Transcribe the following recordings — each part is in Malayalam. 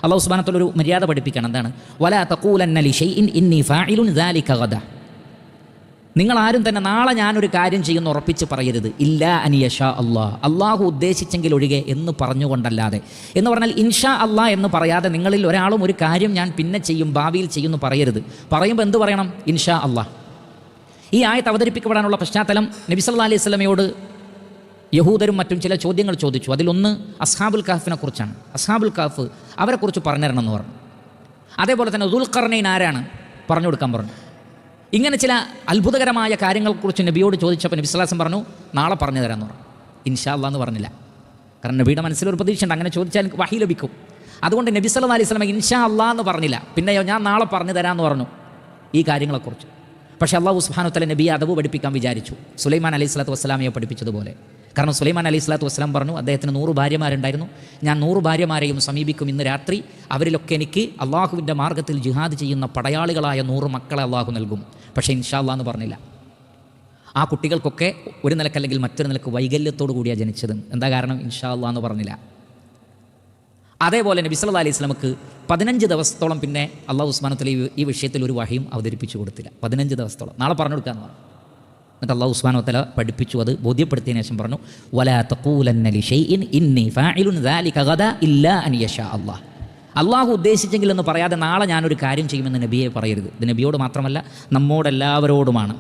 അല്ലാഹു സുബ്ഹാനഹു വ തആല ഒരു മര്യാദ പഠിപ്പിക്കണം. എന്താണ്? വലാ തഖൂലന്ന ലിശൈഇൻ ഇന്നി ഫാഇലുൻ ദാലിക ഗദ. നിങ്ങൾ ആരും തന്നെ നാളെ ഞാനൊരു കാര്യം ചെയ്യുന്ന ഉറപ്പിച്ച് പറയരുത്. ഇല്ലാ അൻ യശാ അല്ലാഹ്, അള്ളാഹു ഉദ്ദേശിച്ചെങ്കിൽ ഒഴികെ എന്ന് പറഞ്ഞുകൊണ്ടല്ലാതെ. എന്ന് പറഞ്ഞാൽ ഇൻഷാ അല്ലാഹ് എന്ന് പറയാതെ നിങ്ങളിൽ ഒരാളും ഒരു കാര്യം ഞാൻ പിന്നെ ചെയ്യും, ഭാവിയിൽ ചെയ്യുമെന്ന് പറയരുത്. പറയുമ്പോൾ എന്ത് പറയണം? ഇൻഷാ അല്ലാഹ്. ഈ ആയത്ത് അവതരിപ്പിക്കപ്പെടാനുള്ള പശ്ചാത്തലം, നബി സല്ലല്ലാഹു അലൈഹി വസല്ലമയോട് യഹൂദരും മറ്റും ചില ചോദ്യങ്ങൾ ചോദിച്ചു. അതിലൊന്ന് അസ്ഹാബുൽ കഹ്ഫിനെ കുറിച്ചാണ്. അസ്ഹാബുൽ കഹ്ഫ് അവരെക്കുറിച്ച് പറഞ്ഞു തരണം എന്ന് പറഞ്ഞു. അതേപോലെ തന്നെ ദുൽഖർനൈൻ ആരാണ് പറഞ്ഞു കൊടുക്കാൻ പറഞ്ഞു. ഇങ്ങനെ ചില അത്ഭുതകരമായ കാര്യങ്ങളെക്കുറിച്ച് നബിയോട് ചോദിച്ചപ്പോൾ നബി സല്ലല്ലാഹു അലൈഹി വസല്ലം പറഞ്ഞു നാളെ പറഞ്ഞു തരാമെന്ന് പറഞ്ഞു. ഇൻഷാ അല്ലാഹ് എന്ന് പറഞ്ഞില്ല. കാരണം നബിയുടെ മനസ്സിലൊരു പ്രതീക്ഷയുണ്ട്, അങ്ങനെ ചോദിച്ചാൽ എനിക്ക് വഹി ലഭിക്കും. അതുകൊണ്ട് നബി സല്ലല്ലാഹു അലൈഹി വസല്ലം ഇൻഷാ അല്ലാഹ് എന്ന് പറഞ്ഞില്ല. പിന്നെയോ ഞാൻ നാളെ പറഞ്ഞു തരാമെന്ന് പറഞ്ഞു ഈ കാര്യങ്ങളെക്കുറിച്ച്. പക്ഷേ അല്ലാഹു സുബ്ഹാനഹു വ തആല നബിയെ അദബ് പഠിപ്പിക്കാൻ വിചാരിച്ചു, സുലൈമാൻ അലൈഹി സ്വലാത്തു വസ്സലാമയെ പഠിപ്പിച്ചതുപോലെ. കാരണം സുലൈമാൻ അലൈഹി സ്വലാത്തു വസ്സലാം പറഞ്ഞു, അദ്ദേഹത്തിന് 100 ഭാര്യമാരുണ്ടായിരുന്നു, ഞാൻ 100 ഭാര്യമാരെയും സമീപിക്കും ഇന്ന് രാത്രി. അവരിലൊക്കെ എനിക്ക് അള്ളാഹുവിൻ്റെ മാർഗ്ഗത്തിൽ ജിഹാദ് ചെയ്യുന്ന പടയാളികളായ 100 മക്കളെ അള്ളാഹു നൽകും. പക്ഷേ ഇൻഷാ അല്ലാഹ് എന്ന് പറഞ്ഞില്ല. ആ കുട്ടികൾക്കൊക്കെ ഒരു നിലക്കല്ലെങ്കിൽ മറ്റൊരു നിലക്ക് വൈകല്യത്തോടു കൂടിയാണ് ജനിച്ചത്. എന്താ കാരണം? ഇൻഷാ അല്ലാഹ് എന്ന് പറഞ്ഞില്ല. അതേപോലെ നബി സല്ലല്ലാഹു അലൈഹി വസല്ലമക്ക് 15 ദിവസത്തോളം പിന്നെ അല്ലാഹു സുബ്ഹാനഹു വ തആല ഈ വിഷയത്തിൽ ഒരു വഹിയും അവതരിപ്പിച്ചു കൊടുത്തില്ല. 15 ദിവസത്തോളം നാളെ പറഞ്ഞു കൊടുക്കാമെന്ന് പറഞ്ഞു. എന്നിട്ട് അല്ലാഹു സുബ്ഹാനഹു വ തആല പഠിപ്പിച്ചു. അത് ബോധ്യപ്പെടുത്തിയതിനു ശേഷം പറഞ്ഞു, വലാ തഖൂലന്ന ലിശൈഇൻ ഇന്നി ഫാഇലുൻ ദാലിക ഗദ ഇല്ലാ അൻ യശാ അല്ലാഹ്. അള്ളാഹു ഉദ്ദേശിച്ചെങ്കിൽ എന്ന് പറയാതെ നാളെ ഞാനൊരു കാര്യം ചെയ്യുമെന്ന് നബിയെ പറയരുത്. ഇത് നബിയോട് മാത്രമല്ല നമ്മോടെല്ലാവരോടുമാണ്.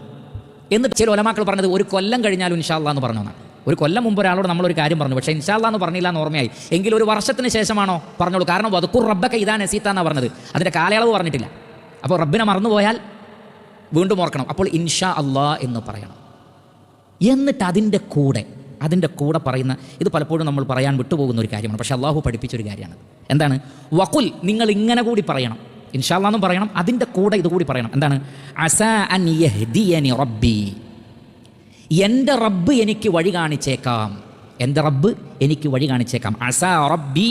എന്നിട്ട് ചില ഉലമാക്കൾ പറഞ്ഞത് ഒരു കൊല്ലം കഴിഞ്ഞാലും ഇൻഷാ അല്ലാഹ് എന്ന് പറഞ്ഞതാണ്. ഒരു കൊല്ലം മുമ്പ് ഒരാളോട് നമ്മളൊരു കാര്യം പറഞ്ഞു, പക്ഷേ ഇൻഷാ അല്ലാഹ് എന്ന് പറഞ്ഞില്ല എന്ന് ഓർമ്മയായി. എങ്കിൽ ഒരു വർഷത്തിന് ശേഷമാണോ പറഞ്ഞോളൂ. കാരണം വദ്കുർ റബ്ബക ഇദാ നസീത എന്നാണ് പറഞ്ഞത്. അതിൻ്റെ കാലയളവ് പറഞ്ഞിട്ടില്ല. അപ്പോൾ റബ്ബിനെ മറന്നുപോയാൽ വീണ്ടും ഓർക്കണം. അപ്പോൾ ഇൻഷാ അല്ലാഹ് എന്ന് പറയണം. എന്നിട്ട് അതിൻ്റെ കൂടെ പറയുന്ന, ഇത് പലപ്പോഴും നമ്മൾ പറയാൻ വിട്ടുപോകുന്ന ഒരു കാര്യമാണ്, പക്ഷേ അള്ളാഹു പഠിപ്പിച്ചൊരു കാര്യമാണ്. എന്താണ്? വഖുൽ, നിങ്ങൾ ഇങ്ങനെ കൂടി പറയണം. ഇൻഷാ അല്ലാഹ് എന്നും പറയണം, അതിൻ്റെ കൂടെ ഇതുകൂടി പറയണം. എന്താണ്? അസാ അൻ യഹ്ദിയനി റബ്ബി, എൻ്റെ റബ്ബ് എനിക്ക് വഴി കാണിച്ചേക്കാം. എൻ്റെ റബ്ബ് എനിക്ക് വഴി കാണിച്ചേക്കാം. അസാ റബ്ബി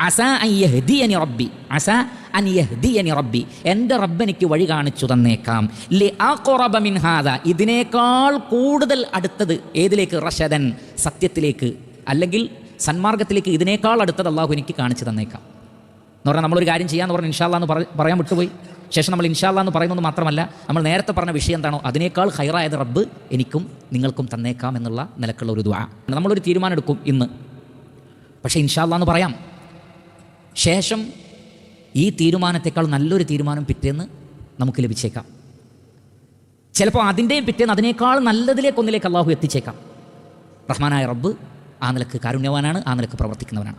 അസാ അൻ യഹ്ദിയനി റബ്ബി, അസാ അൻ യഹ്ദിയനി റബ്ബി, എൻ്റെ റബ്ബ് എനിക്ക് വഴി കാണിച്ചു തന്നേക്കാം. ലി അഖറബ മിൻ ഹാദാ, ഇതിനേക്കാൾ കൂടുതൽ അടുത്തത് ഏതിലേക്ക്? റശദൻ, സത്യത്തിലേക്ക്, അല്ലെങ്കിൽ സന്മാർഗത്തിലേക്ക് ഇതിനേക്കാൾ അടുത്തത് അള്ളാഹു എനിക്ക് കാണിച്ചു തന്നേക്കാം എന്ന് പറഞ്ഞാൽ നമ്മളൊരു കാര്യം ചെയ്യാമെന്ന് പറഞ്ഞാൽ ഇൻഷാ അല്ലാഹ് എന്ന് പറയാൻ വിട്ടുപോയി. ശേഷം നമ്മൾ ഇൻഷാ അല്ലാഹ് എന്ന് പറയുന്നത് മാത്രമല്ല, നമ്മൾ നേരത്തെ പറഞ്ഞ വിഷയം എന്താണോ അതിനേക്കാൾ ഖൈറായത് റബ്ബ് എനിക്കും നിങ്ങൾക്കും തന്നേക്കാം എന്നുള്ള നിലക്കുള്ള ഒരു ദുആ. നമ്മളൊരു തീരുമാനം എടുക്കും ഇന്ന്, പക്ഷേ ഇൻഷാ അല്ലാഹ് എന്ന് പറയാം. ശേഷം ഈ തീരുമാനത്തെക്കാൾ നല്ലൊരു തീരുമാനം പിറ്റേന്ന് നമുക്ക് ലഭിച്ചേക്കാം. ചിലപ്പോൾ അതിൻ്റെയും പിറ്റേന്ന് അതിനേക്കാൾ നല്ലതിലേക്ക് ഒന്നിലേക്ക് അള്ളാഹു എത്തിച്ചേക്കാം. റഹ്മാനായ റബ്ബ് ആ നിലക്ക് കാരുണ്യവാനാണ്, ആ നിലക്ക് പ്രവർത്തിക്കുന്നവനാണ്.